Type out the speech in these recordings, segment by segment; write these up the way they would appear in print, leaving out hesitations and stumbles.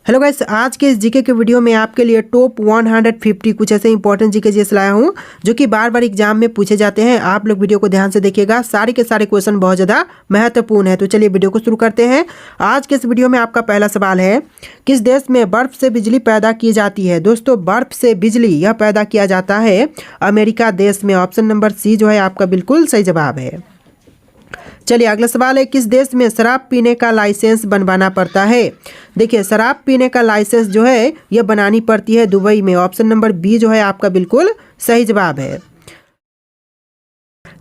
Hello guys, आज के इस जीके के वीडियो में आपके लिए टॉप 150 कुछ ऐसे इंपॉर्टेंट जीके जीएस लाया हूं जो कि बार बार एग्जाम में पूछे जाते हैं। आप लोग वीडियो को ध्यान से देखिएगा, सारे के सारे क्वेश्चन बहुत ज़्यादा महत्वपूर्ण है। तो चलिए वीडियो को शुरू करते हैं। आज के इस वीडियो में आपका पहला सवाल है, किस देश में बर्फ़ से बिजली पैदा की जाती है। दोस्तों, बर्फ़ से बिजली यह पैदा किया जाता है अमेरिका देश में। ऑप्शन नंबर सी जो है आपका बिल्कुल सही जवाब है। चलिए अगला सवाल है, किस देश में शराब पीने का लाइसेंस बनवाना पड़ता है। देखिए, शराब पीने का लाइसेंस जो है यह बनानी पड़ती है दुबई में। ऑप्शन नंबर बी जो है आपका बिल्कुल सही जवाब है।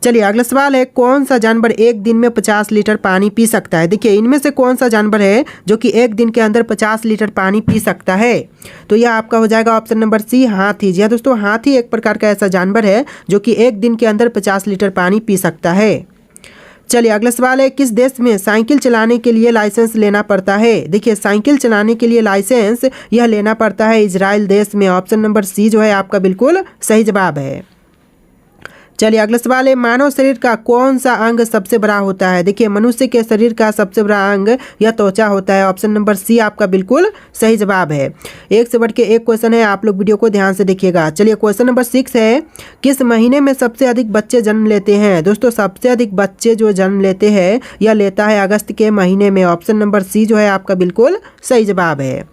चलिए अगला सवाल है, कौन सा जानवर एक दिन में 50 लीटर पानी पी सकता है। देखिए, इनमें से कौन सा जानवर है जो कि एक दिन के अंदर 50 लीटर पानी पी सकता है। तो यह आपका हो जाएगा ऑप्शन नंबर सी, हाथी। जी हाँ दोस्तों, हाथी एक प्रकार का ऐसा जानवर है जो कि एक दिन के अंदर 50 लीटर पानी पी सकता है। चलिए अगला सवाल है, किस देश में साइकिल चलाने के लिए लाइसेंस लेना पड़ता है। देखिए, साइकिल चलाने के लिए लाइसेंस यह लेना पड़ता है इजराइल देश में। ऑप्शन नंबर सी जो है आपका बिल्कुल सही जवाब है। चलिए अगला सवाल है, मानव शरीर का कौन सा अंग सबसे बड़ा होता है। देखिए, मनुष्य के शरीर का सबसे बड़ा अंग यह त्वचा होता है। ऑप्शन नंबर सी आपका बिल्कुल सही जवाब है। एक से बढ़ के एक क्वेश्चन है, आप लोग वीडियो को ध्यान से देखिएगा। चलिए क्वेश्चन नंबर 6 है, किस महीने में सबसे अधिक बच्चे जन्म लेते हैं। दोस्तों, सबसे अधिक बच्चे जो जन्म लेते हैं यह लेता है अगस्त के महीने में। ऑप्शन नंबर सी जो है आपका बिल्कुल सही जवाब है।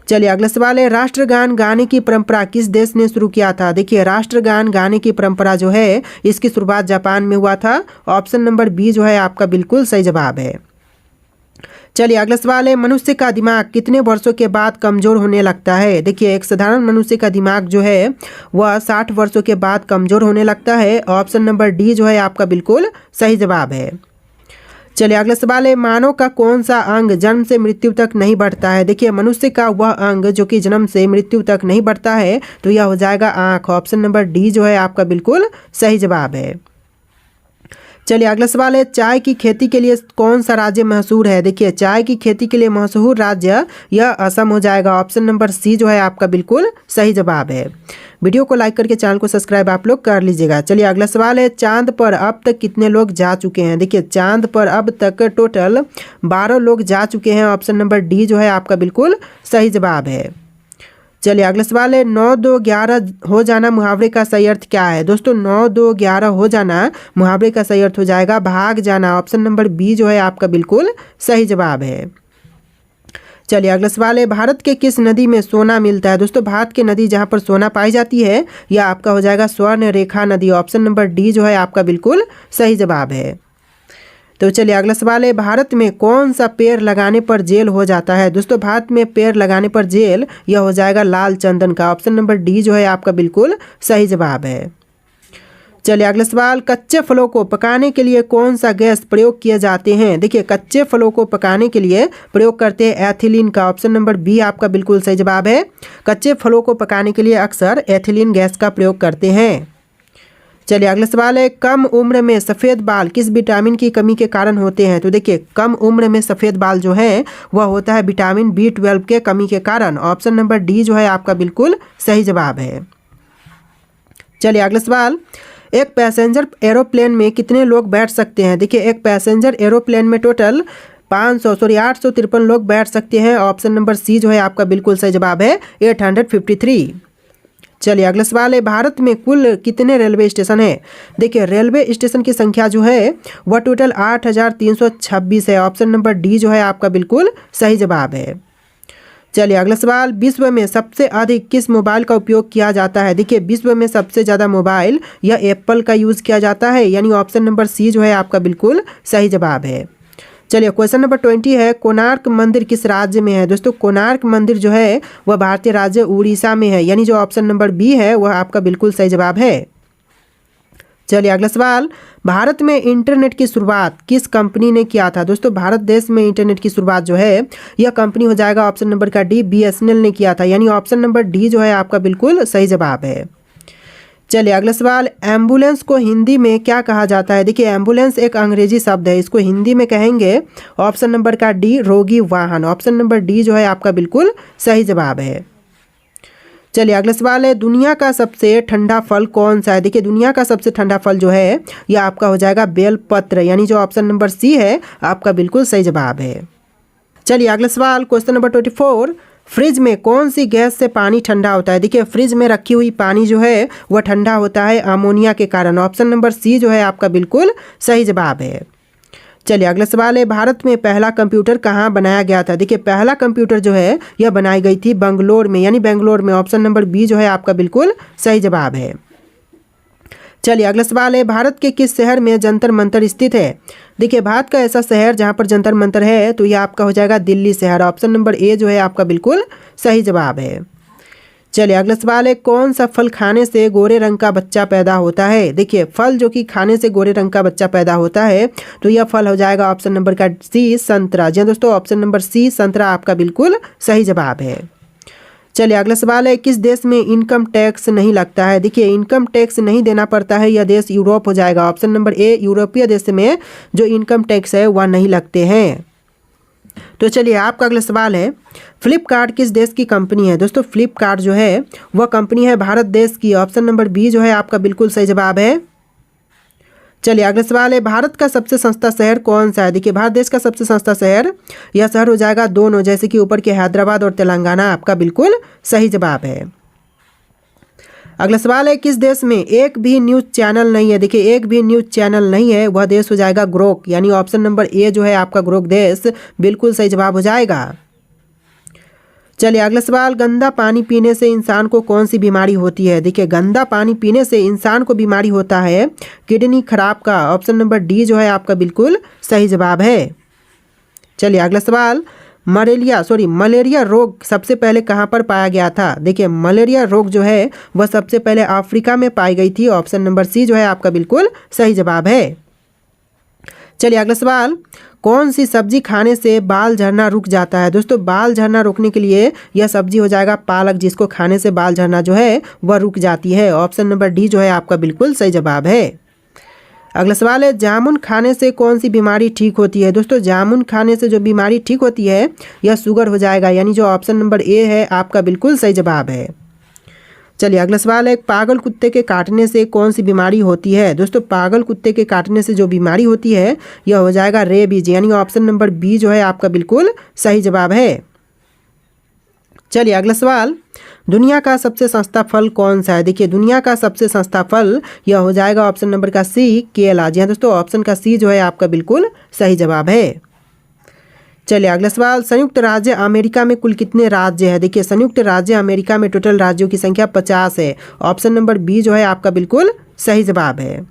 चलिए अगला सवाल है, राष्ट्रगान गाने की परंपरा किस देश ने शुरू किया था। देखिए, राष्ट्रगान गाने की परंपरा जो है इसकी शुरुआत जापान में हुआ था। ऑप्शन नंबर बी जो है आपका बिल्कुल सही जवाब है। चलिए अगला सवाल है, मनुष्य का दिमाग कितने वर्षों के बाद कमज़ोर होने लगता है। देखिए, एक साधारण मनुष्य का दिमाग जो है वह 60 वर्षों के बाद कमज़ोर होने लगता है। ऑप्शन नंबर डी जो है आपका बिल्कुल सही जवाब है। चलिए अगला सवाल है, मानव का कौन सा अंग जन्म से मृत्यु तक नहीं बढ़ता है। देखिए, मनुष्य का वह अंग जो कि जन्म से मृत्यु तक नहीं बढ़ता है तो यह हो जाएगा आँख। ऑप्शन नंबर डी जो है आपका बिल्कुल सही जवाब है। चलिए अगला सवाल है, चाय की खेती के लिए कौन सा राज्य मशहूर है। देखिए, चाय की खेती के लिए मशहूर राज्य यह असम हो जाएगा। ऑप्शन नंबर सी जो है आपका बिल्कुल सही जवाब है। वीडियो को लाइक करके चैनल को सब्सक्राइब आप लोग कर लीजिएगा। चलिए अगला सवाल है, चांद पर अब तक कितने लोग जा चुके हैं। देखिए, चांद पर अब तक टोटल 12 लोग जा चुके हैं। ऑप्शन नंबर डी जो है आपका बिल्कुल सही जवाब है। चलिए अगला सवाल है, 9 2 11 हो जाना मुहावरे का सही अर्थ क्या है। दोस्तों, 9 2 11 हो जाना मुहावरे का सही अर्थ हो जाएगा भाग जाना। ऑप्शन नंबर बी जो है आपका बिल्कुल सही जवाब है। चलिए अगला सवाल है, भारत के किस नदी में सोना मिलता है। दोस्तों, भारत की नदी जहां पर सोना पाई जाती है यह आपका हो जाएगा स्वर्ण रेखा नदी। ऑप्शन नंबर डी जो है आपका बिल्कुल सही जवाब है। तो चलिए अगला सवाल है, भारत में कौन सा पेड़ लगाने पर जेल हो जाता है। दोस्तों, भारत में पेड़ लगाने पर जेल यह हो जाएगा लाल चंदन का। ऑप्शन नंबर डी जो है आपका बिल्कुल सही जवाब है। चलिए अगला सवाल, कच्चे फलों को पकाने के लिए कौन सा गैस प्रयोग किए जाते हैं। देखिए, कच्चे फलों को पकाने के लिए प्रयोग करते हैं एथिलीन का। ऑप्शन नंबर बी आपका बिल्कुल सही जवाब है। कच्चे फलों को पकाने के लिए अक्सर एथिलीन गैस का प्रयोग करते हैं। चलिए अगला सवाल है, कम उम्र में सफ़ेद बाल किस विटामिन की कमी के कारण होते हैं। तो देखिए, कम उम्र में सफ़ेद बाल जो है वह होता है विटामिन B12 के कमी के कारण। ऑप्शन नंबर डी जो है आपका बिल्कुल सही जवाब है। चलिए अगला सवाल, एक पैसेंजर एरोप्लेन में कितने लोग बैठ सकते हैं। देखिए, एक पैसेंजर एरोप्लेन में टोटल 853 लोग बैठ सकते हैं। ऑप्शन नंबर सी जो है आपका बिल्कुल सही जवाब है, 853। चलिए अगला सवाल है, भारत में कुल कितने रेलवे स्टेशन है। देखिए, रेलवे स्टेशन की संख्या जो है वह टोटल 8326 है। ऑप्शन नंबर डी जो है आपका बिल्कुल सही जवाब है। चलिए अगला सवाल, विश्व में सबसे अधिक किस मोबाइल का उपयोग किया जाता है। देखिए, विश्व में सबसे ज़्यादा मोबाइल या एप्पल का यूज़ किया जाता है, यानी ऑप्शन नंबर सी जो है आपका बिल्कुल सही जवाब है। चलिए क्वेश्चन नंबर 20 है, कोणार्क मंदिर किस राज्य में है। दोस्तों, कोणार्क मंदिर जो है वह भारतीय राज्य उड़ीसा में है, यानी जो ऑप्शन नंबर बी है वह आपका बिल्कुल सही जवाब है। चलिए अगला सवाल, भारत में इंटरनेट की शुरुआत किस कंपनी ने किया था। दोस्तों, भारत देश में इंटरनेट की शुरुआत जो है यह कंपनी हो जाएगा ऑप्शन नंबर का डी, BSNL ने किया था, यानी ऑप्शन नंबर डी जो है आपका बिल्कुल सही जवाब है। चलिए अगला सवाल, एम्बुलेंस को हिंदी में क्या कहा जाता है। देखिए, एम्बुलेंस एक अंग्रेजी शब्द है, इसको हिंदी में कहेंगे ऑप्शन नंबर का डी, रोगी वाहन। ऑप्शन नंबर डी जो है आपका बिल्कुल सही जवाब है। चलिए अगला सवाल है, दुनिया का सबसे ठंडा फल कौन सा है। देखिए, दुनिया का सबसे ठंडा फल जो है यह आपका हो जाएगा बेलपत्र, यानी जो ऑप्शन नंबर सी है आपका बिल्कुल सही जवाब है। चलिए अगला सवाल, क्वेश्चन नंबर 24, फ्रिज में कौन सी गैस से पानी ठंडा होता है? देखिए फ्रिज में रखी हुई पानी जो है वह ठंडा होता है अमोनिया के कारण। ऑप्शन नंबर सी जो है आपका बिल्कुल सही जवाब है। चलिए अगला सवाल है, भारत में पहला कंप्यूटर कहाँ बनाया गया था? देखिए पहला कंप्यूटर जो है यह बनाई गई थी बंगलोर में, यानी बेंगलोर में। ऑप्शन नंबर बी जो है आपका बिल्कुल सही जवाब है। चलिए अगला सवाल है, भारत के किस शहर में जंतर मंतर स्थित है? देखिए भारत का ऐसा शहर जहाँ पर जंतर मंतर है तो यह आपका हो जाएगा दिल्ली शहर। ऑप्शन नंबर ए जो है आपका बिल्कुल सही जवाब है। चलिए अगला सवाल है, कौन सा फल खाने से गोरे रंग का बच्चा पैदा होता है? देखिए फल जो कि खाने से गोरे रंग का बच्चा पैदा होता है तो यह फल हो जाएगा ऑप्शन नंबर का सी संतरा। जी दोस्तों, ऑप्शन नंबर सी संतरा आपका बिल्कुल सही जवाब है। चलिए अगला सवाल है, किस देश में इनकम टैक्स नहीं लगता है? देखिए इनकम टैक्स नहीं देना पड़ता है, यह देश यूरोप हो जाएगा। ऑप्शन नंबर ए यूरोपीय देश में जो इनकम टैक्स है वह नहीं लगते हैं। तो चलिए आपका अगला सवाल है, फ्लिपकार्ट किस देश की कंपनी है? दोस्तों फ्लिपकार्ट जो है वह कंपनी है भारत देश की। ऑप्शन नंबर बी जो है आपका बिल्कुल सही जवाब है। चलिए अगला सवाल है, भारत का सबसे सस्ता शहर कौन सा है? देखिए भारत देश का सबसे सस्ता शहर, यह शहर हो जाएगा दोनों, जैसे कि ऊपर के हैदराबाद और तेलंगाना आपका बिल्कुल सही जवाब है। अगला सवाल है, किस देश में एक भी न्यूज़ चैनल नहीं है? देखिए एक भी न्यूज़ चैनल नहीं है, वह देश हो जाएगा ग्रोक, यानी ऑप्शन नंबर ए जो है आपका ग्रोक देश बिल्कुल सही जवाब हो जाएगा। चलिए अगला सवाल, गंदा पानी पीने से इंसान को कौन सी बीमारी होती है? देखिए गंदा पानी पीने से इंसान को बीमारी होता है किडनी खराब का। ऑप्शन नंबर डी जो है आपका बिल्कुल सही जवाब है। चलिए अगला सवाल, मलेरिया रोग सबसे पहले कहाँ पर पाया गया था? देखिए मलेरिया रोग जो है वह सबसे पहले अफ्रीका में पाई गई थी। ऑप्शन नंबर सी जो है आपका बिल्कुल सही जवाब है। चलिए अगला सवाल, कौन सी सब्जी खाने से बाल झड़ना रुक जाता है? दोस्तों बाल झड़ना रोकने के लिए यह सब्जी हो जाएगा पालक, जिसको खाने से बाल झड़ना जो है वह रुक जाती है। ऑप्शन नंबर डी जो है आपका बिल्कुल सही जवाब है। अगला सवाल है, जामुन खाने से कौन सी बीमारी ठीक होती है? दोस्तों जामुन खाने से जो बीमारी ठीक होती है यह शुगर हो जाएगा, यानी जो ऑप्शन नंबर ए है आपका बिल्कुल सही जवाब है। चलिए अगला सवाल है, पागल कुत्ते के काटने से कौन सी बीमारी होती है? दोस्तों पागल कुत्ते के काटने से जो बीमारी होती है यह हो जाएगा रेबीज, यानी ऑप्शन नंबर बी जो है आपका बिल्कुल सही जवाब है। चलिए अगला सवाल, दुनिया का सबसे सस्ता फल कौन सा है? देखिए दुनिया का सबसे सस्ता फल यह हो जाएगा ऑप्शन नंबर का सी केला। जी हाँ दोस्तों, ऑप्शन का सी जो है आपका बिल्कुल सही जवाब है। चलिए अगला सवाल, संयुक्त राज्य अमेरिका में कुल कितने राज्य हैं? देखिए संयुक्त राज्य अमेरिका में टोटल राज्यों की संख्या 50 है। ऑप्शन नंबर बी जो है आपका बिल्कुल सही जवाब है।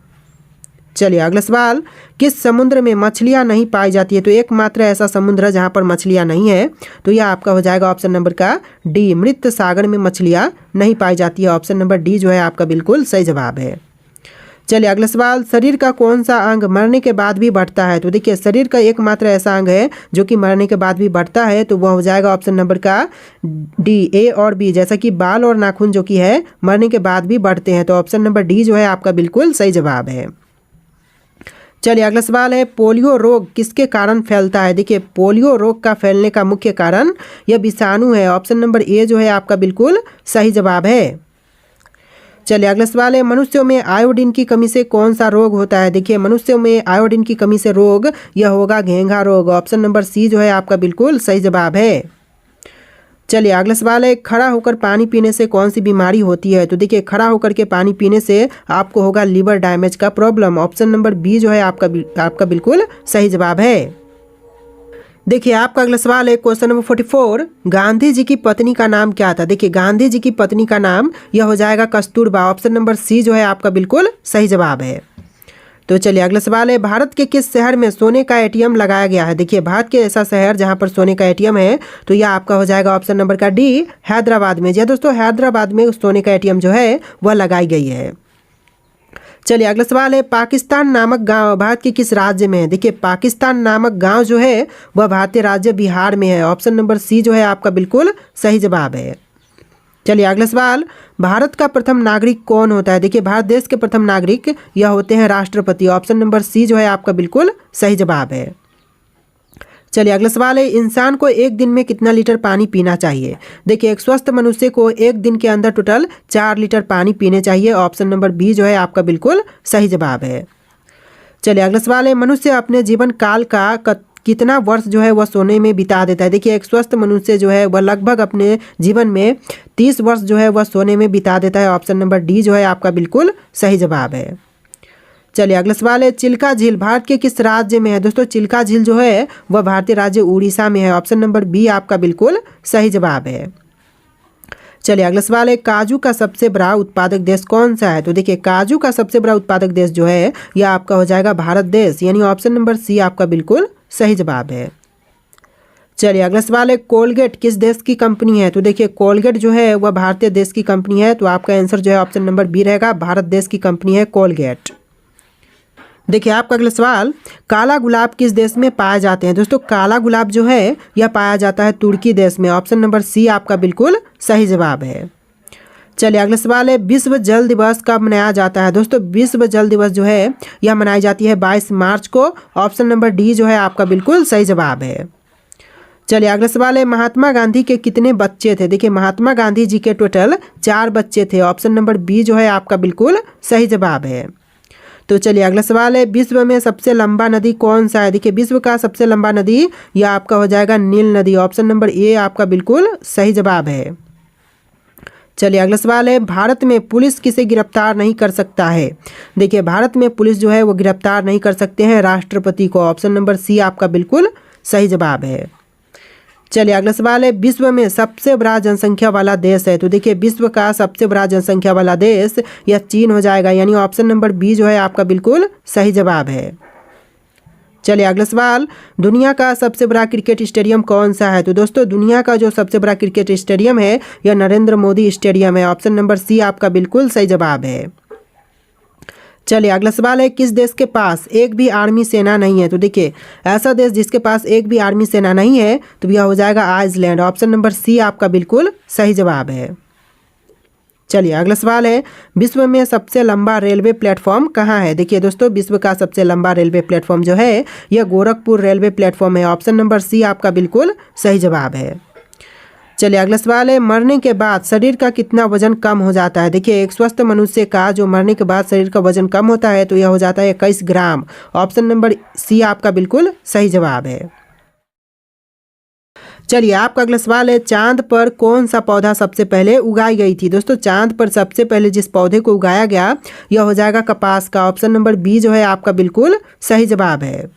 चलिए अगला सवाल, किस समुद्र में मछलियां नहीं पाई जाती है? तो एकमात्र ऐसा समुद्र है जहां पर मछलियां नहीं है, तो यह आपका हो जाएगा ऑप्शन नंबर का डी, मृत सागर में मछलियां नहीं पाई जाती है। ऑप्शन नंबर डी जो है आपका बिल्कुल सही जवाब है। चलिए अगला सवाल, शरीर का कौन सा अंग मरने के बाद भी बढ़ता है? तो देखिए शरीर का एकमात्र ऐसा अंग है जो कि मरने के बाद भी बढ़ता है, तो वह हो जाएगा ऑप्शन नंबर का डी, ए और बी, जैसा कि बाल और नाखून जो कि है मरने के बाद भी बढ़ते हैं, तो ऑप्शन नंबर डी जो है आपका बिल्कुल सही जवाब है। चलिए अगला सवाल है, पोलियो रोग किसके कारण फैलता है? देखिए पोलियो रोग का फैलने का मुख्य कारण यह विषाणु है। ऑप्शन नंबर ए जो है आपका बिल्कुल सही जवाब है। चलिए अगला सवाल है, मनुष्यों में आयोडीन की कमी से कौन सा रोग होता है? देखिए मनुष्यों में आयोडीन की कमी से रोग यह होगा घेंघा रोग। ऑप्शन नंबर सी जो है आपका बिल्कुल सही जवाब है। चलिए अगला सवाल है, खड़ा होकर पानी पीने से कौन सी बीमारी होती है? तो देखिए खड़ा होकर के पानी पीने से आपको होगा लीवर डैमेज का प्रॉब्लम। ऑप्शन नंबर बी जो है आपका बिल्कुल सही जवाब है। देखिए आपका अगला सवाल है, क्वेश्चन नंबर 44, गांधी जी की पत्नी का नाम क्या था? देखिए गांधी जी की पत्नी का नाम यह हो जाएगा कस्तूरबा। ऑप्शन नंबर सी जो है आपका बिल्कुल सही जवाब है। तो चलिए अगला सवाल है, भारत के किस शहर में सोने का एटीएम लगाया गया है? देखिए भारत के ऐसा शहर जहां पर सोने का एटीएम है, तो यह आपका हो जाएगा ऑप्शन नंबर का डी, हैदराबाद में। जी दोस्तों, हैदराबाद में सोने का एटीएम जो है वह लगाई गई है। चलिए अगला सवाल है, पाकिस्तान नामक गांव भारत के किस राज्य में है? देखिए पाकिस्तान नामक गांव जो है वह भारतीय राज्य बिहार में है। ऑप्शन नंबर सी जो है आपका बिल्कुल सही जवाब है। चलिए अगला सवाल, भारत का प्रथम नागरिक कौन होता है? देखिए भारत देश के प्रथम नागरिक यह होते हैं राष्ट्रपति। ऑप्शन नंबर सी जो है आपका बिल्कुल सही जवाब है। चलिए अगला सवाल है, इंसान को एक दिन में कितना लीटर पानी पीना चाहिए? देखिए एक स्वस्थ मनुष्य को एक दिन के अंदर टोटल 4 लीटर पानी पीने चाहिए। ऑप्शन नंबर बी जो है आपका बिल्कुल सही जवाब है। चलिए अगला सवाल है, मनुष्य अपने जीवन काल का कितना वर्ष जो है वह सोने में बिता देता है? देखिए एक स्वस्थ मनुष्य जो है वह लगभग अपने जीवन में 30 वर्ष जो है वह सोने में बिता देता है। ऑप्शन नंबर डी जो है आपका बिल्कुल सही जवाब है। चलिए अगला सवाल है, चिल्का झील भारत के किस राज्य में है? दोस्तों चिल्का झील जो है वह भारतीय राज्य उड़ीसा में है। ऑप्शन नंबर बी आपका बिल्कुल सही जवाब है। चलिए अगला सवाल है, काजू का सबसे बड़ा उत्पादक देश कौन सा है? तो देखिए काजू का सबसे बड़ा उत्पादक देश जो है यह आपका हो जाएगा भारत देश, यानी ऑप्शन नंबर सी आपका बिल्कुल सही जवाब है। चलिए अगला सवाल है, कोलगेट किस देश की कंपनी है? तो देखिए कोलगेट जो है वह भारतीय देश की कंपनी है, तो आपका आंसर जो है ऑप्शन नंबर बी रहेगा, भारत देश की कंपनी है कोलगेट। देखिए आपका अगला सवाल, काला गुलाब किस देश में पाए जाते हैं? दोस्तों काला गुलाब जो है यह पाया जाता है तुर्की देश में। ऑप्शन नंबर सी आपका बिल्कुल सही जवाब है। चलिए अगला सवाल है, विश्व जल दिवस कब मनाया जाता है? दोस्तों विश्व जल दिवस जो है यह मनाई जाती है 22 मार्च को। ऑप्शन नंबर डी जो है आपका बिल्कुल सही जवाब है। चलिए अगला सवाल है, महात्मा गांधी के कितने बच्चे थे? देखिए महात्मा गांधी जी के टोटल 4 बच्चे थे। ऑप्शन नंबर बी जो है आपका बिल्कुल सही जवाब है। तो चलिए अगला सवाल है, विश्व में सबसे लंबा नदी कौन सा है? देखिए विश्व का सबसे लंबा नदी यह आपका हो जाएगा नील नदी। ऑप्शन नंबर ए आपका बिल्कुल सही जवाब है। चलिए अगला सवाल है, भारत में पुलिस किसे गिरफ्तार नहीं कर सकता है? देखिए भारत में पुलिस जो है वो गिरफ्तार नहीं कर सकते हैं राष्ट्रपति को। ऑप्शन नंबर सी आपका बिल्कुल सही जवाब है। चलिए अगला सवाल है, विश्व में सबसे बड़ा जनसंख्या वाला देश है? तो देखिए विश्व का सबसे बड़ा जनसंख्या वाला देश यह चीन हो जाएगा, यानी ऑप्शन नंबर बी जो है आपका बिल्कुल सही जवाब है। चलिए अगला सवाल, दुनिया का सबसे बड़ा क्रिकेट स्टेडियम कौन सा है? तो दोस्तों दुनिया का जो सबसे बड़ा क्रिकेट स्टेडियम है यह नरेंद्र मोदी स्टेडियम है। ऑप्शन नंबर सी आपका बिल्कुल सही जवाब है। चलिए अगला सवाल है, किस देश के पास एक भी आर्मी सेना नहीं है? तो देखिए ऐसा देश जिसके पास एक भी आर्मी सेना नहीं है तो यह हो जाएगा आइसलैंड। ऑप्शन नंबर सी आपका बिल्कुल सही जवाब है। चलिए अगला सवाल है, विश्व में सबसे लंबा रेलवे प्लेटफॉर्म कहाँ है? देखिए दोस्तों विश्व का सबसे लंबा रेलवे प्लेटफॉर्म जो है यह गोरखपुर रेलवे प्लेटफॉर्म है। ऑप्शन नंबर सी आपका बिल्कुल सही जवाब है। चलिए अगला सवाल है, मरने के बाद शरीर का कितना वजन कम हो जाता है? देखिए एक स्वस्थ मनुष्य का जो मरने के बाद शरीर का वजन कम होता है तो यह हो जाता है 21 ग्राम। ऑप्शन नंबर सी आपका बिल्कुल सही जवाब है। चलिए आपका अगला सवाल है, चांद पर कौन सा पौधा सबसे पहले उगाई गई थी? दोस्तों चांद पर सबसे पहले जिस पौधे को उगाया गया यह हो जाएगा कपास का। ऑप्शन नंबर बी जो है आपका बिल्कुल सही जवाब है।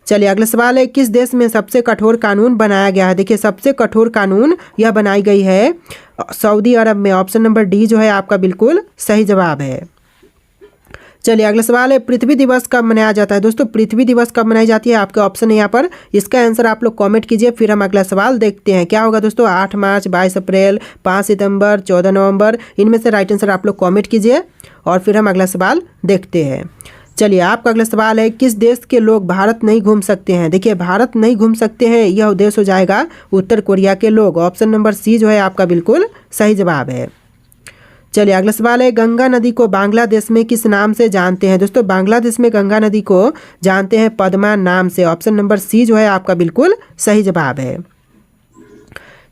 चलिए अगला सवाल है, किस देश में सबसे कठोर कानून बनाया गया है? देखिए सबसे कठोर कानून यह बनाई गई है सऊदी अरब में। ऑप्शन नंबर डी जो है आपका बिल्कुल सही जवाब है। चलिए अगला सवाल है, पृथ्वी दिवस कब मनाया जाता है? दोस्तों पृथ्वी दिवस कब मनाई जाती है आपके ऑप्शन है यहाँ पर, इसका आंसर आप लोग कमेंट कीजिए। फिर हम अगला सवाल देखते हैं क्या होगा दोस्तों। 8 मार्च, 22 अप्रैल, 5 सितंबर, 14 नवंबर, इनमें से राइट आंसर आप लोग कमेंट कीजिए और फिर हम अगला सवाल देखते हैं। चलिए आपका अगला सवाल है, किस देश के लोग भारत नहीं घूम सकते हैं? देखिए भारत नहीं घूम सकते हैं यह देश हो जाएगा उत्तर कोरिया के लोग। ऑप्शन नंबर सी जो है आपका बिल्कुल सही जवाब है। चलिए अगला सवाल है, गंगा नदी को बांग्लादेश में किस नाम से जानते हैं? दोस्तों बांग्लादेश में गंगा नदी को जानते हैं पद्मा नाम से। ऑप्शन नंबर सी जो है आपका बिल्कुल सही जवाब है।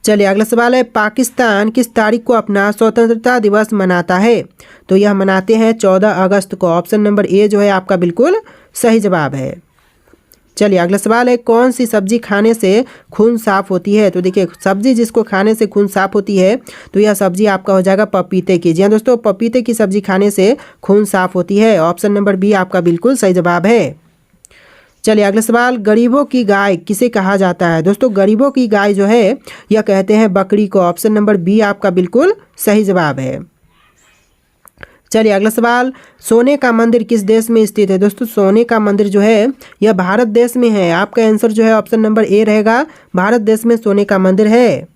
चलिए अगला सवाल है, पाकिस्तान किस तारीख को अपना स्वतंत्रता दिवस मनाता है? तो यह मनाते हैं 14 अगस्त को। ऑप्शन नंबर ए जो है आपका बिल्कुल सही जवाब है। चलिए अगला सवाल है, कौन सी सब्जी खाने से खून साफ होती है? तो देखिए सब्जी जिसको खाने से खून साफ होती है तो यह सब्जी आपका हो जाएगा पपीते की। जी हाँ दोस्तों पपीते की सब्जी खाने से खून साफ होती है। ऑप्शन नंबर बी आपका बिल्कुल सही जवाब है। चलिए अगला सवाल, गरीबों की गाय किसे कहा जाता है? दोस्तों गरीबों की गाय जो है यह कहते हैं बकरी को। ऑप्शन नंबर बी आपका बिल्कुल सही जवाब है। चलिए अगला सवाल, सोने का मंदिर किस देश में स्थित है? दोस्तों सोने का मंदिर जो है यह भारत देश में है। आपका आंसर जो है ऑप्शन नंबर ए रहेगा, भारत देश में सोने का मंदिर है।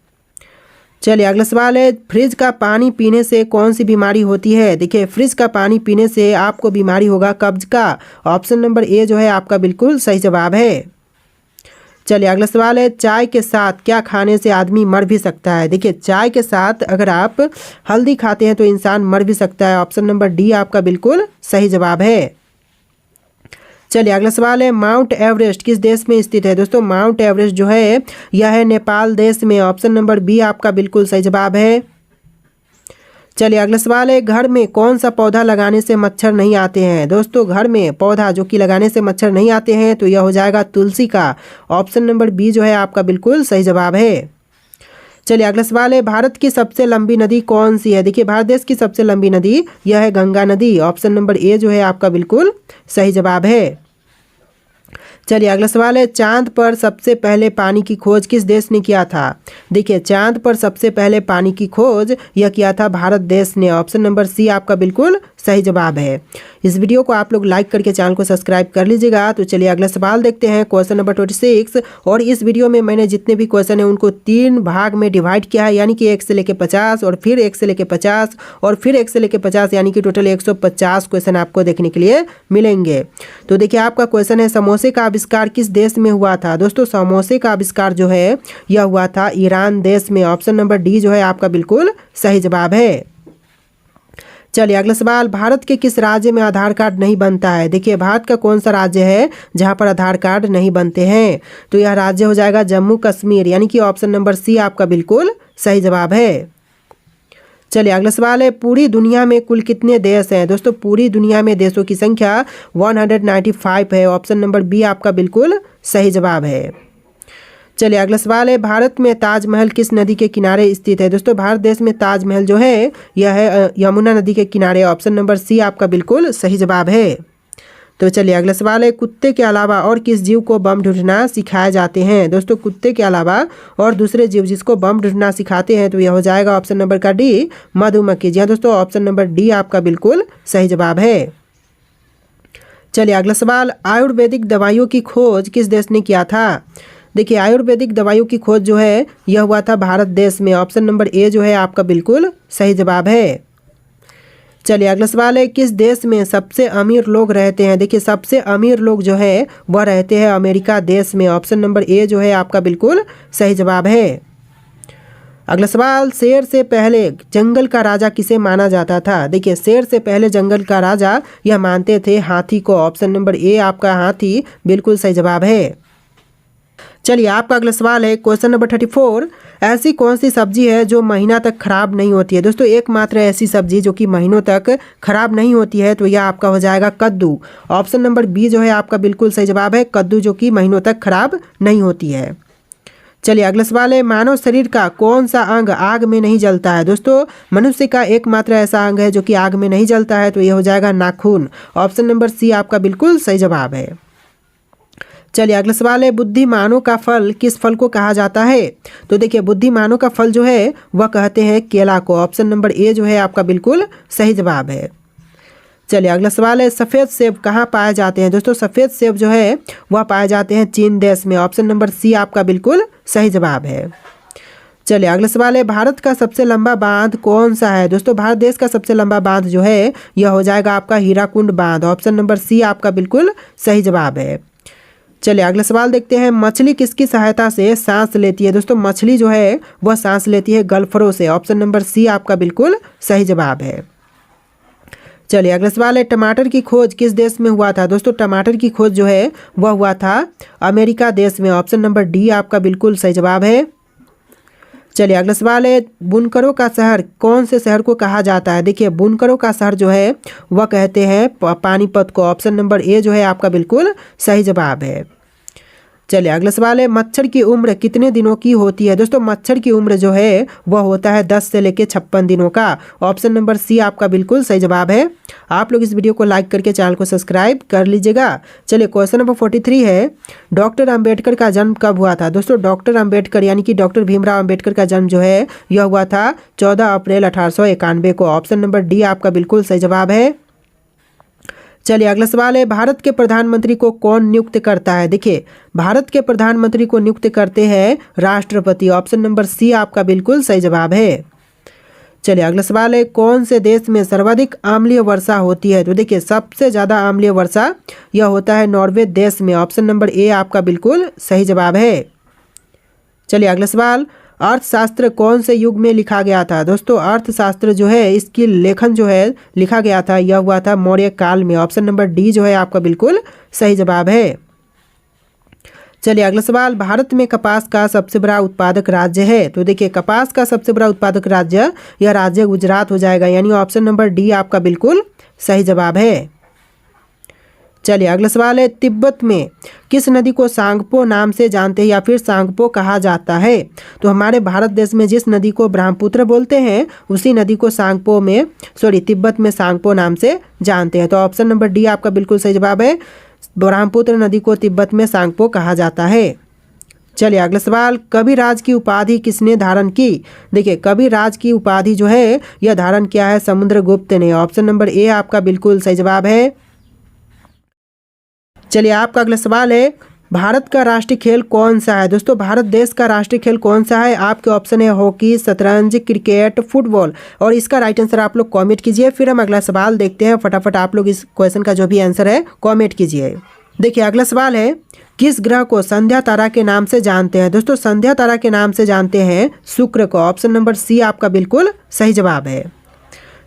चलिए अगला सवाल है, फ्रिज का पानी पीने से कौन सी बीमारी होती है? देखिए फ्रिज का पानी पीने से आपको बीमारी होगा कब्ज का। ऑप्शन नंबर ए जो है आपका बिल्कुल सही जवाब है। चलिए अगला सवाल है, चाय के साथ क्या खाने से आदमी मर भी सकता है? देखिए चाय के साथ अगर आप हल्दी खाते हैं तो इंसान मर भी सकता है। ऑप्शन नंबर डी आपका बिल्कुल सही जवाब है। चलिए अगला सवाल है, माउंट एवरेस्ट किस देश में स्थित है? दोस्तों माउंट एवरेस्ट जो है यह है नेपाल देश में। ऑप्शन नंबर बी आपका बिल्कुल सही जवाब है। चलिए अगला सवाल है, घर में कौन सा पौधा लगाने से मच्छर नहीं आते हैं। दोस्तों घर में पौधा जो कि लगाने से मच्छर नहीं आते हैं तो यह हो जाएगा तुलसी का। ऑप्शन नंबर बी जो है आपका बिल्कुल सही जवाब है। चलिए अगला सवाल है, भारत की सबसे लंबी नदी कौन सी है। देखिए भारत देश की सबसे लंबी नदी यह है गंगा नदी। ऑप्शन नंबर ए जो है आपका बिल्कुल सही जवाब है। चलिए अगला सवाल है, चांद पर सबसे पहले पानी की खोज किस देश ने किया था। देखिए चांद पर सबसे पहले पानी की खोज यह किया था भारत देश ने। ऑप्शन नंबर सी आपका बिल्कुल सही जवाब है। इस वीडियो को आप लोग लाइक करके चैनल को सब्सक्राइब कर लीजिएगा। तो चलिए अगला सवाल देखते हैं, क्वेश्चन नंबर 26। और इस वीडियो में मैंने जितने भी क्वेश्चन हैं उनको 3 भाग में डिवाइड किया है, यानी कि 1 से लेकर 50 और फिर 1 से लेकर 50 और फिर 1 से लेकर 50, यानी कि टोटल 150 क्वेश्चन आपको देखने के लिए मिलेंगे। तो देखिए आपका क्वेश्चन है, समोसे का आविष्कार किस देश में हुआ था। दोस्तों समोसे का आविष्कार जो है यह हुआ था ईरान देश में। ऑप्शन नंबर डी जो है आपका बिल्कुल सही जवाब है। चलिए अगला सवाल, भारत के किस राज्य में आधार कार्ड नहीं बनता है। देखिए भारत का कौन सा राज्य है जहां पर आधार कार्ड नहीं बनते हैं। तो यह राज्य हो जाएगा जम्मू कश्मीर, यानी कि ऑप्शन नंबर सी आपका बिल्कुल सही जवाब है। चलिए अगला सवाल है, पूरी दुनिया में कुल कितने देश हैं। दोस्तों पूरी दुनिया में देशों की संख्या 195 है। ऑप्शन नंबर बी आपका बिल्कुल सही जवाब है। चलिए अगला सवाल है, भारत में ताजमहल किस नदी के किनारे स्थित है। दोस्तों भारत देश में ताजमहल जो है यह है यमुना नदी के किनारे। ऑप्शन नंबर सी आपका बिल्कुल सही जवाब है। तो चलिए अगला सवाल है, कुत्ते के अलावा और किस जीव को बम ढूंढना सिखाए जाते हैं। दोस्तों कुत्ते के अलावा और दूसरे जीव जिसको बम ढूंढना सिखाते हैं तो यह हो जाएगा ऑप्शन नंबर का डी मधुमक्खी। जी हाँ दोस्तों ऑप्शन नंबर डी आपका बिल्कुल सही जवाब है। चलिए अगला सवाल, आयुर्वेदिक दवाइयों की खोज किस देश ने किया था। देखिए आयुर्वेदिक दवाइयों की खोज जो है यह हुआ था भारत देश में। ऑप्शन नंबर ए जो है आपका बिल्कुल सही जवाब है। चलिए अगला सवाल है, किस देश में सबसे अमीर लोग रहते हैं। देखिए सबसे अमीर लोग जो है वह रहते हैं अमेरिका देश में। ऑप्शन नंबर ए जो है आपका बिल्कुल सही जवाब है। अगला सवाल, शेर से पहले जंगल का राजा किसे माना जाता था। देखिए शेर से पहले जंगल का राजा यह मानते थे हाथी को। ऑप्शन नंबर ए आपका हाथी बिल्कुल सही जवाब है। चलिए आपका अगला सवाल है, क्वेश्चन नंबर 34। ऐसी कौन सी सब्जी है जो महीना तक खराब नहीं होती है। दोस्तों एकमात्र ऐसी सब्जी जो कि महीनों तक खराब नहीं होती है तो यह आपका हो जाएगा कद्दू। ऑप्शन नंबर बी जो है आपका बिल्कुल सही जवाब है, कद्दू जो कि महीनों तक खराब नहीं होती है। चलिए अगला सवाल है, मानव शरीर का कौन सा अंग आग में नहीं जलता है। दोस्तों मनुष्य का एकमात्र ऐसा अंग है जो कि आग में नहीं जलता है तो यह हो जाएगा नाखून। ऑप्शन नंबर सी आपका बिल्कुल सही जवाब है। चलिए अगला सवाल है, बुद्धिमानों का फल किस फल को कहा जाता है। तो देखिए बुद्धिमानों का फल जो है वह कहते हैं केला को। ऑप्शन नंबर ए जो है आपका बिल्कुल सही जवाब है। चलिए अगला सवाल है, सफ़ेद सेब कहाँ पाए जाते हैं। दोस्तों सफ़ेद सेब जो है वह पाए जाते हैं चीन देश में। ऑप्शन नंबर सी आपका बिल्कुल सही जवाब है। चलिए अगला सवाल है, भारत का सबसे लंबा बांध कौन सा है। दोस्तों भारत देश का सबसे लंबा बांध जो है यह हो जाएगा आपका हीराकुंड बांध। ऑप्शन नंबर सी आपका बिल्कुल सही जवाब है। चलिए अगला सवाल देखते हैं, मछली किसकी सहायता से सांस लेती है। दोस्तों मछली जो है वह सांस लेती है गल्फरों से। ऑप्शन नंबर सी आपका बिल्कुल सही जवाब है। चलिए अगला सवाल है, टमाटर की खोज किस देश में हुआ था। दोस्तों टमाटर की खोज जो है वह हुआ था अमेरिका देश में। ऑप्शन नंबर डी आपका बिल्कुल सही जवाब है। चलिए अगला सवाल है, बुनकरों का शहर कौन से शहर को कहा जाता है। देखिए बुनकरों का शहर जो है वह कहते हैं पानीपत को। ऑप्शन नंबर ए जो है आपका बिल्कुल सही जवाब है। चलिए अगला सवाल है, मच्छर की उम्र कितने दिनों की होती है। दोस्तों मच्छर की उम्र जो है वह होता है 10 से लेकर 56 दिनों का। ऑप्शन नंबर सी आपका बिल्कुल सही जवाब है। आप लोग इस वीडियो को लाइक करके चैनल को सब्सक्राइब कर लीजिएगा। चलिए क्वेश्चन नंबर 43 है, डॉक्टर अंबेडकर का जन्म कब हुआ था। दोस्तों डॉक्टर अंबेडकर यानी कि डॉक्टर भीमराव अंबेडकर का जन्म जो है यह हुआ था 14 अप्रैल 1891 को। ऑप्शन नंबर डी आपका बिल्कुल सही जवाब है। चलिए अगला सवाल है, भारत के प्रधानमंत्री को कौन नियुक्त करता है। देखिए भारत के प्रधानमंत्री को नियुक्त करते हैं राष्ट्रपति। ऑप्शन नंबर सी आपका बिल्कुल सही जवाब है। चलिए अगला सवाल है, कौन से देश में सर्वाधिक अम्लीय वर्षा होती है। तो देखिए सबसे ज़्यादा अम्लीय वर्षा यह होता है नॉर्वे देश में। ऑप्शन नंबर ए आपका बिल्कुल सही जवाब है। चलिए अगला सवाल, अर्थशास्त्र कौन से युग में लिखा गया था। दोस्तों अर्थशास्त्र जो है इसकी लेखन जो है लिखा गया था यह हुआ था मौर्य काल में। ऑप्शन नंबर डी जो है आपका बिल्कुल सही जवाब है। चलिए अगला सवाल, भारत में कपास का सबसे बड़ा उत्पादक राज्य है। तो देखिए कपास का सबसे बड़ा उत्पादक राज्य, यह राज्य गुजरात हो जाएगा, यानी ऑप्शन नंबर डी आपका बिल्कुल सही जवाब है। चलिए अगला सवाल है, तिब्बत में किस नदी को सांगपो नाम से जानते हैं या फिर सांगपो कहा जाता है। तो हमारे भारत देश में जिस नदी को ब्रह्मपुत्र बोलते हैं उसी नदी को तिब्बत में सांगपो नाम से जानते हैं। तो ऑप्शन नंबर डी आपका बिल्कुल सही जवाब है, ब्रह्मपुत्र नदी को तिब्बत में सांगपो कहा जाता है। चलिए अगला सवाल, कविराज की उपाधि किसने धारण की। देखिए कविराज की उपाधि जो है यह धारण किया है समुद्रगुप्त ने। ऑप्शन नंबर ए आपका बिल्कुल सही जवाब है। चलिए आपका अगला सवाल है, भारत का राष्ट्रीय खेल कौन सा है। दोस्तों भारत देश का राष्ट्रीय खेल कौन सा है, आपके ऑप्शन है हॉकी, शतरंज, क्रिकेट, फुटबॉल, और इसका राइट आंसर आप लोग कमेंट कीजिए। फिर हम अगला सवाल देखते हैं, फटाफट आप लोग इस क्वेश्चन का जो भी आंसर है कमेंट कीजिए। देखिए अगला सवाल है, किस ग्रह को संध्या तारा के नाम से जानते हैं। दोस्तों संध्या तारा के नाम से जानते हैं शुक्र को। ऑप्शन नंबर सी आपका बिल्कुल सही जवाब है।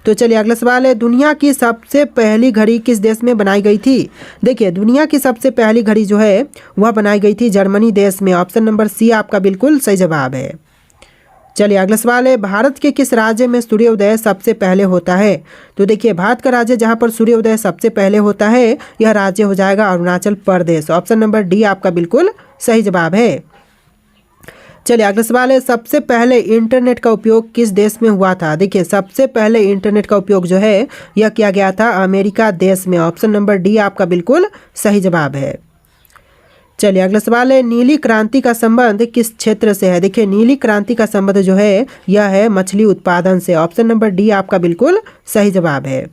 तो चलिए अगला सवाल है, दुनिया की सबसे पहली घड़ी किस देश में बनाई गई थी। देखिए दुनिया की सबसे पहली घड़ी जो है वह बनाई गई थी जर्मनी देश में। ऑप्शन नंबर सी आपका बिल्कुल सही जवाब है। चलिए अगला सवाल है, भारत के किस राज्य में सूर्योदय सबसे पहले होता है। तो देखिए भारत का राज्य जहां पर सूर्योदय सबसे पहले होता है यह राज्य हो जाएगा Arunachal Pradesh. Option number D आपका बिल्कुल सही जवाब है। चलिए अगला सवाल है, सबसे पहले इंटरनेट का उपयोग किस देश में हुआ था। देखिए सबसे पहले इंटरनेट का उपयोग जो है यह किया गया था अमेरिका देश में। ऑप्शन नंबर डी आपका बिल्कुल सही जवाब है। चलिए अगला सवाल है, नीली क्रांति का संबंध किस क्षेत्र से है। देखिए नीली क्रांति का संबंध जो है यह है मछली उत्पादन से। ऑप्शन नंबर डी आपका बिल्कुल सही जवाब है।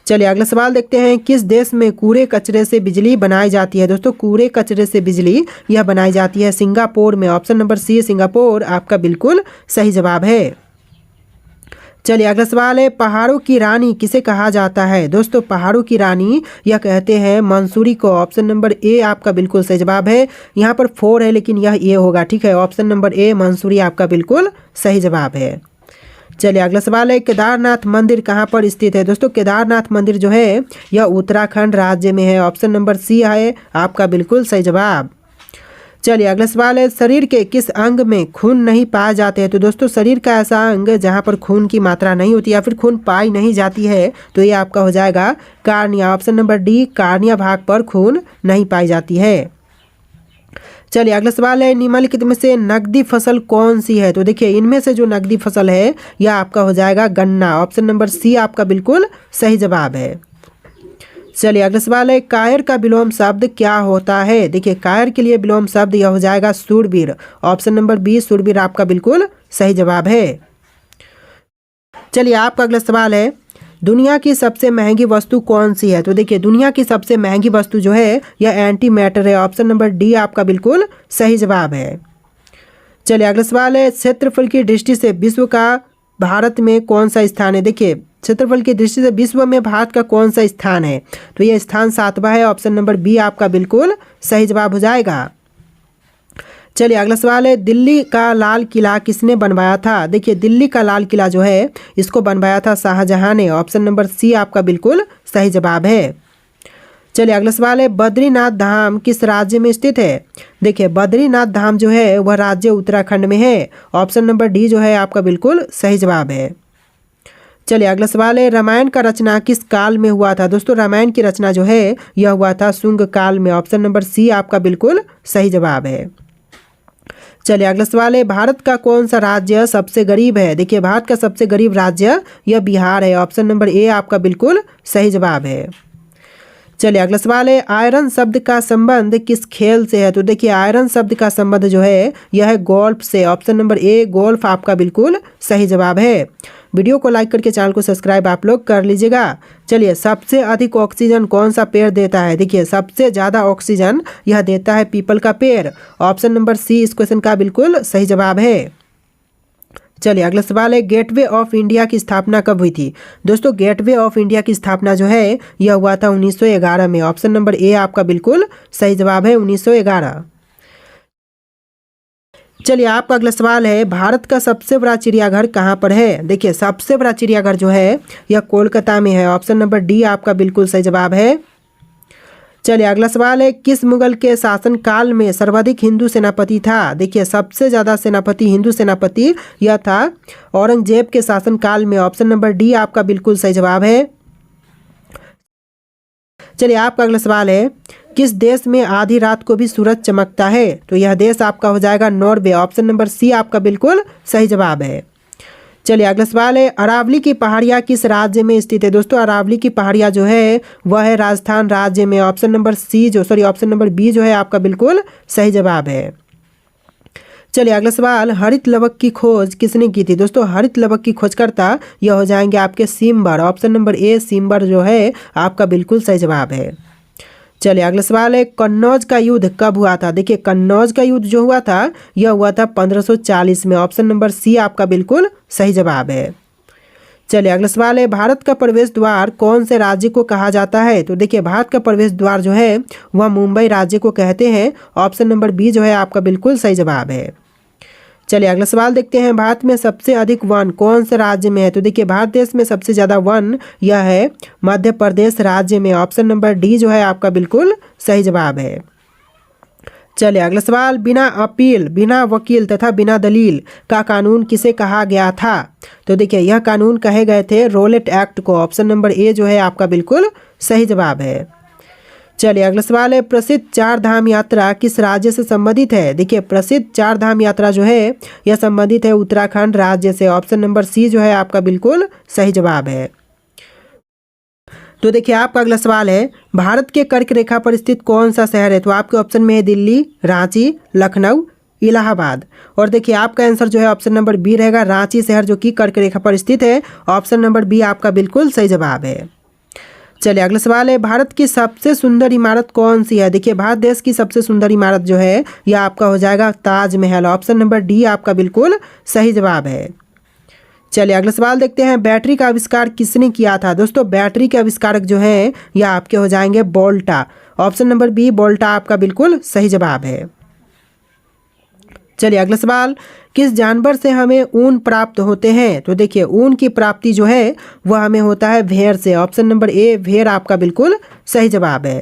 चलिए अगला सवाल देखते हैं, किस देश में कूड़े कचरे से बिजली बनाई जाती है। दोस्तों कूड़े कचरे से बिजली यह बनाई जाती है सिंगापुर में। ऑप्शन नंबर सी सिंगापुर आपका बिल्कुल सही जवाब है। चलिए अगला सवाल है, पहाड़ों की रानी किसे कहा जाता है। दोस्तों पहाड़ों की रानी यह कहते हैं मंसूरी को। ऑप्शन नंबर ए आपका बिल्कुल सही जवाब है। यहाँ पर 4 है लेकिन यह ए होगा, ठीक है। ऑप्शन नंबर ए मंसूरी आपका बिल्कुल सही जवाब है। चलिए अगला सवाल है, केदारनाथ मंदिर कहाँ पर स्थित है। दोस्तों केदारनाथ मंदिर जो है यह उत्तराखंड राज्य में है। ऑप्शन नंबर सी है आपका बिल्कुल सही जवाब। चलिए अगला सवाल है, शरीर के किस अंग में खून नहीं पाए जाते हैं। तो दोस्तों शरीर का ऐसा अंग जहाँ पर खून की मात्रा नहीं होती या फिर खून पाई नहीं जाती है तो ये आपका हो जाएगा cornea. Option number D cornea भाग पर खून नहीं पाई जाती है। चलिए अगला सवाल है, निम्नलिखित में से नकदी फसल कौन सी है। तो देखिए इनमें से जो नकदी फसल है यह आपका हो जाएगा गन्ना। ऑप्शन नंबर सी आपका बिल्कुल सही जवाब है। चलिए अगला सवाल है, कायर का विलोम शब्द क्या होता है। देखिए कायर के लिए विलोम शब्द यह हो जाएगा शूरवीर। ऑप्शन नंबर बी शूरवीर आपका बिल्कुल सही जवाब है। चलिए आपका अगला सवाल है, दुनिया की सबसे महंगी वस्तु कौन सी है। तो देखिए दुनिया की सबसे महंगी वस्तु जो है यह एंटी मैटर है। ऑप्शन नंबर डी आपका बिल्कुल सही जवाब है। चलिए अगला सवाल है, क्षेत्रफल की दृष्टि से विश्व का भारत में कौन सा स्थान है। देखिए क्षेत्रफल की दृष्टि से विश्व में भारत का कौन सा स्थान है। तो यह स्थान 7वां है। ऑप्शन नंबर बी आपका बिल्कुल सही जवाब हो जाएगा। चलिए अगला सवाल है, दिल्ली का लाल किला किसने बनवाया था। देखिए दिल्ली का लाल किला जो है इसको बनवाया था शाहजहां ने। ऑप्शन नंबर सी आपका बिल्कुल सही जवाब है। चलिए अगला सवाल है, बद्रीनाथ धाम किस राज्य में स्थित है। देखिए बद्रीनाथ धाम जो है वह राज्य उत्तराखंड में है। ऑप्शन नंबर डी जो है आपका बिल्कुल सही जवाब है। चलिए अगला सवाल है, रामायण का रचना किस काल में हुआ था। दोस्तों रामायण की रचना जो है यह हुआ था शुंग काल में। ऑप्शन नंबर सी आपका बिल्कुल सही जवाब है। चलिए अगला सवाल है, भारत का कौन सा राज्य सबसे गरीब है। देखिए भारत का सबसे गरीब राज्य यह बिहार है। ऑप्शन नंबर ए आपका बिल्कुल सही जवाब है। चलिए अगला सवाल है, आयरन शब्द का संबंध किस खेल से है। तो देखिए आयरन शब्द का संबंध जो है यह है गोल्फ से। ऑप्शन नंबर ए गोल्फ आपका बिल्कुल सही जवाब है। वीडियो को लाइक करके चैनल को सब्सक्राइब आप लोग कर लीजिएगा। चलिए सबसे अधिक ऑक्सीजन कौन सा पेड़ देता है। देखिए सबसे ज़्यादा ऑक्सीजन यह देता है पीपल का पेड़। ऑप्शन नंबर सी इस क्वेश्चन का बिल्कुल सही जवाब है। चलिए अगला सवाल है, गेटवे ऑफ इंडिया की स्थापना कब हुई थी। दोस्तों गेटवे ऑफ इंडिया की स्थापना जो है यह हुआ था 1911 में। ऑप्शन नंबर ए आपका बिल्कुल सही जवाब है 1911। चलिए आपका अगला सवाल है, भारत का सबसे बड़ा चिड़ियाघर कहाँ पर है। देखिए सबसे बड़ा चिड़ियाघर जो है यह कोलकाता में है। ऑप्शन नंबर डी आपका बिल्कुल सही जवाब है। चलिए अगला सवाल है, किस मुगल के शासन काल में सर्वाधिक हिंदू सेनापति था? देखिए सबसे ज़्यादा सेनापति, हिंदू सेनापति यह था औरंगजेब के शासन काल में। ऑप्शन नंबर डी आपका बिल्कुल सही जवाब है। चलिए आपका अगला सवाल है, किस देश में आधी रात को भी सूरज चमकता है? तो यह देश आपका हो जाएगा नॉर्वे। ऑप्शन नंबर सी आपका बिल्कुल सही जवाब है। चलिए अगला सवाल है, अरावली की पहाड़ियाँ किस राज्य में स्थित है? दोस्तों अरावली की पहाड़ियाँ जो है वह है राजस्थान राज्य में। ऑप्शन नंबर बी जो है आपका बिल्कुल सही जवाब है। चलिए अगला सवाल, हरित लवक की खोज किसने की थी? दोस्तों हरित लवक की खोजकर्ता यह हो जाएंगे आपके सीम्बर। ऑप्शन नंबर ए सीम्बर जो है आपका बिल्कुल सही जवाब है। चलिए अगला सवाल है, कन्नौज का युद्ध कब हुआ था? देखिए कन्नौज का युद्ध जो हुआ था यह हुआ था 1540 में। ऑप्शन नंबर सी आपका बिल्कुल सही जवाब है। चलिए अगला सवाल है, भारत का प्रवेश द्वार कौन से राज्य को कहा जाता है? तो देखिए भारत का प्रवेश द्वार जो है वह मुंबई राज्य को कहते हैं। ऑप्शन नंबर बी जो है आपका बिल्कुल सही जवाब है। चलिए अगला सवाल देखते हैं, भारत में सबसे अधिक वन कौन से राज्य में है? तो देखिए भारत देश में सबसे ज़्यादा वन यह है मध्य प्रदेश राज्य में। ऑप्शन नंबर डी जो है आपका बिल्कुल सही जवाब है। चलिए अगला सवाल, बिना अपील, बिना वकील तथा बिना दलील का कानून किसे कहा गया था? तो देखिए यह कानून कहे गए थे रोलेट एक्ट को। ऑप्शन नंबर ए जो है आपका बिल्कुल सही जवाब है। चलिए अगला सवाल है, प्रसिद्ध चार धाम यात्रा किस राज्य से संबंधित है? देखिए प्रसिद्ध चार धाम यात्रा जो है यह संबंधित है उत्तराखंड राज्य से। ऑप्शन नंबर सी जो है आपका बिल्कुल सही जवाब है। तो देखिए आपका अगला सवाल है, भारत के कर्क रेखा पर स्थित कौन सा शहर है? तो आपके ऑप्शन में है दिल्ली, रांची, लखनऊ, इलाहाबाद। और देखिए आपका आंसर जो है ऑप्शन नंबर बी रहेगा, रांची शहर जो कि कर्क रेखा पर स्थित है। ऑप्शन नंबर बी आपका बिल्कुल सही जवाब है। चलिए अगला सवाल है, भारत की सबसे सुंदर इमारत कौन सी है? देखिए भारत देश की सबसे सुंदर इमारत जो है यह आपका हो जाएगा ताजमहल। ऑप्शन नंबर डी आपका बिल्कुल सही जवाब है। चलिए अगला सवाल देखते हैं, बैटरी का आविष्कार किसने किया था? दोस्तों बैटरी के आविष्कारक जो है यह आपके हो जाएंगे वोल्टा। ऑप्शन नंबर बी वोल्टा आपका बिल्कुल सही जवाब है। चलिए अगला सवाल, किस जानवर से हमें ऊन प्राप्त होते हैं? तो देखिए ऊन की प्राप्ति जो है वह हमें होता है भेड़ से। ऑप्शन नंबर ए भेड़ आपका बिल्कुल सही जवाब है।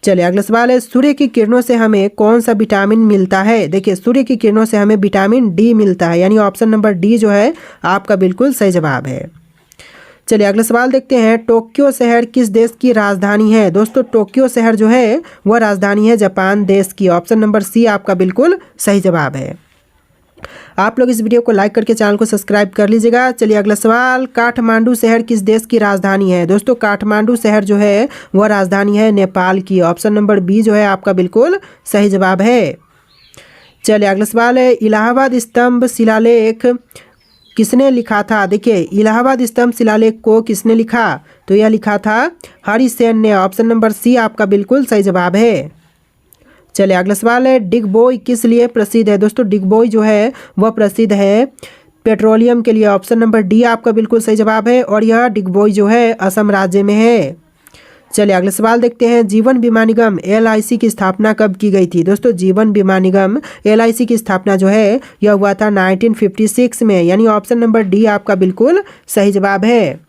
चलिए अगला सवाल है, सूर्य की किरणों से हमें कौन सा विटामिन मिलता है? देखिए सूर्य की किरणों से हमें विटामिन डी मिलता है, यानी ऑप्शन नंबर डी जो है आपका बिल्कुल सही जवाब है। चलिए अगला सवाल देखते हैं, टोक्यो शहर किस देश की राजधानी है? दोस्तों टोक्यो शहर जो है वह राजधानी है जापान देश की। ऑप्शन नंबर सी आपका बिल्कुल सही जवाब है। आप लोग इस वीडियो को लाइक करके चैनल को सब्सक्राइब कर लीजिएगा। चलिए अगला सवाल, काठमांडू शहर किस देश की राजधानी है? दोस्तों काठमांडू शहर जो है वह राजधानी है नेपाल की। ऑप्शन नंबर बी जो है आपका बिल्कुल सही जवाब है। चलिए अगला सवाल है, इलाहाबाद स्तंभ शिलालेख किसने लिखा था? देखिए इलाहाबाद स्तंभ शिलालेख को किसने लिखा? तो यह लिखा था हरिसेन ने। ऑप्शन नंबर सी आपका बिल्कुल सही जवाब है। चलिए अगला सवाल है, डिगबोई किस लिए प्रसिद्ध है? दोस्तों डिगबोई जो है वह प्रसिद्ध है पेट्रोलियम के लिए। ऑप्शन नंबर डी आपका बिल्कुल सही जवाब है, और यह डिगबोई जो है असम राज्य में है। चलिए अगला सवाल देखते हैं, जीवन बीमा निगम LIC की स्थापना कब की गई थी? दोस्तों जीवन बीमा निगम LIC की स्थापना जो है यह हुआ था 1956 में, यानी ऑप्शन नंबर डी आपका बिल्कुल सही जवाब है।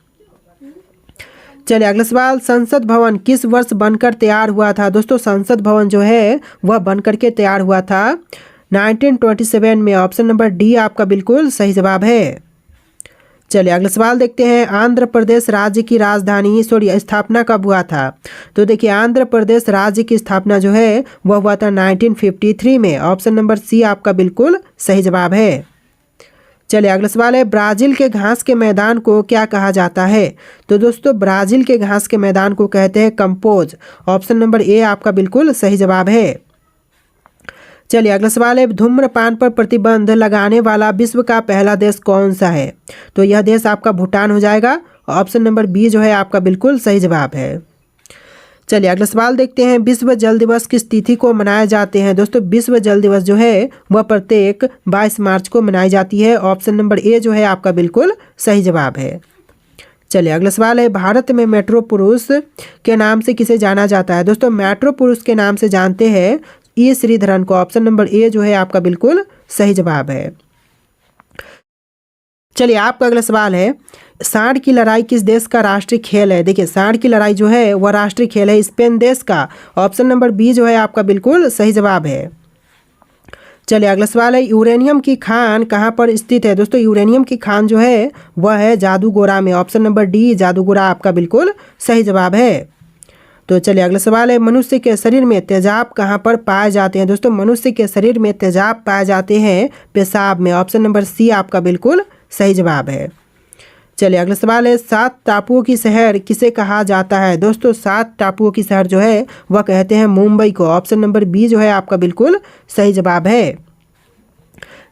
चलिए अगला सवाल, संसद भवन किस वर्ष बनकर तैयार हुआ था? दोस्तों संसद भवन जो है वह बनकर के तैयार हुआ था 1927 में। ऑप्शन नंबर डी आपका बिल्कुल सही जवाब है। चलिए अगला सवाल देखते हैं, आंध्र प्रदेश राज्य की राजधानी स्थापना कब हुआ था? तो देखिए आंध्र प्रदेश राज्य की स्थापना जो है वह हुआ था 1953 में। ऑप्शन नंबर सी आपका बिल्कुल सही जवाब है। चलिए अगला सवाल है, ब्राज़ील के घास के मैदान को क्या कहा जाता है? तो दोस्तों ब्राज़ील के घास के मैदान को कहते हैं कंपोज। ऑप्शन नंबर ए आपका बिल्कुल सही जवाब है। चलिए अगला सवाल है, धूम्रपान पर प्रतिबंध लगाने वाला विश्व का पहला देश कौन सा है? तो यह देश आपका भूटान हो जाएगा। ऑप्शन नंबर बी जो है आपका बिल्कुल सही जवाब है। चलिए अगला सवाल देखते हैं, विश्व जल दिवस किस तिथि को मनाए जाते हैं? दोस्तों विश्व जल दिवस जो है वह प्रत्येक 22 मार्च को मनाई जाती है। ऑप्शन नंबर ए जो है आपका बिल्कुल सही जवाब है। चलिए अगला सवाल है, भारत में मेट्रो पुरुष के नाम से किसे जाना जाता है? दोस्तों मेट्रो पुरुष के नाम से जानते हैं ई श्रीधरन को। ऑप्शन नंबर ए जो है आपका बिल्कुल सही जवाब है। चलिए आपका अगला सवाल है, सांड की लड़ाई किस देश का राष्ट्रीय खेल है? देखिए सांड की लड़ाई जो है वह राष्ट्रीय खेल है स्पेन देश का। ऑप्शन नंबर बी जो है आपका बिल्कुल सही जवाब है। चलिए अगला सवाल है, यूरेनियम की खान कहाँ पर स्थित है? दोस्तों यूरेनियम की खान जो है वह है जादूगोरा में। ऑप्शन नंबर डी जादूगोरा आपका बिल्कुल सही जवाब है। तो चलिए अगला सवाल है, मनुष्य के शरीर में तेजाब कहाँ पर पाए जाते हैं? दोस्तों मनुष्य के शरीर में तेजाब पाए जाते हैं पेशाब में। ऑप्शन नंबर सी आपका बिल्कुल सही जवाब है। चलिए अगला सवाल है, 7 टापुओं की शहर किसे कहा जाता है? दोस्तों 7 टापुओं की शहर जो है वह कहते हैं मुंबई को। ऑप्शन नंबर बी जो है आपका बिल्कुल सही जवाब है।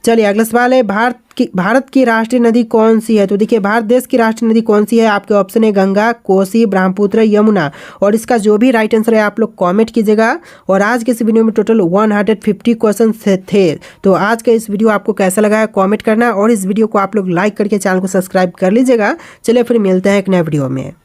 चलिए अगला सवाल है, भारत की राष्ट्रीय नदी कौन सी है? तो देखिए भारत देश की राष्ट्रीय नदी कौन सी है? आपके ऑप्शन है गंगा, कोसी, ब्रह्मपुत्र, यमुना। और इसका जो भी राइट आंसर है आप लोग कमेंट कीजिएगा। और आज के इस वीडियो में टोटल 150 क्वेश्चन थे। तो आज का इस वीडियो आपको कैसा लगा है कॉमेंट करना, और इस वीडियो को आप लोग लाइक करके चैनल को सब्सक्राइब कर लीजिएगा। चलिए फिर मिलते हैं एक नए वीडियो में।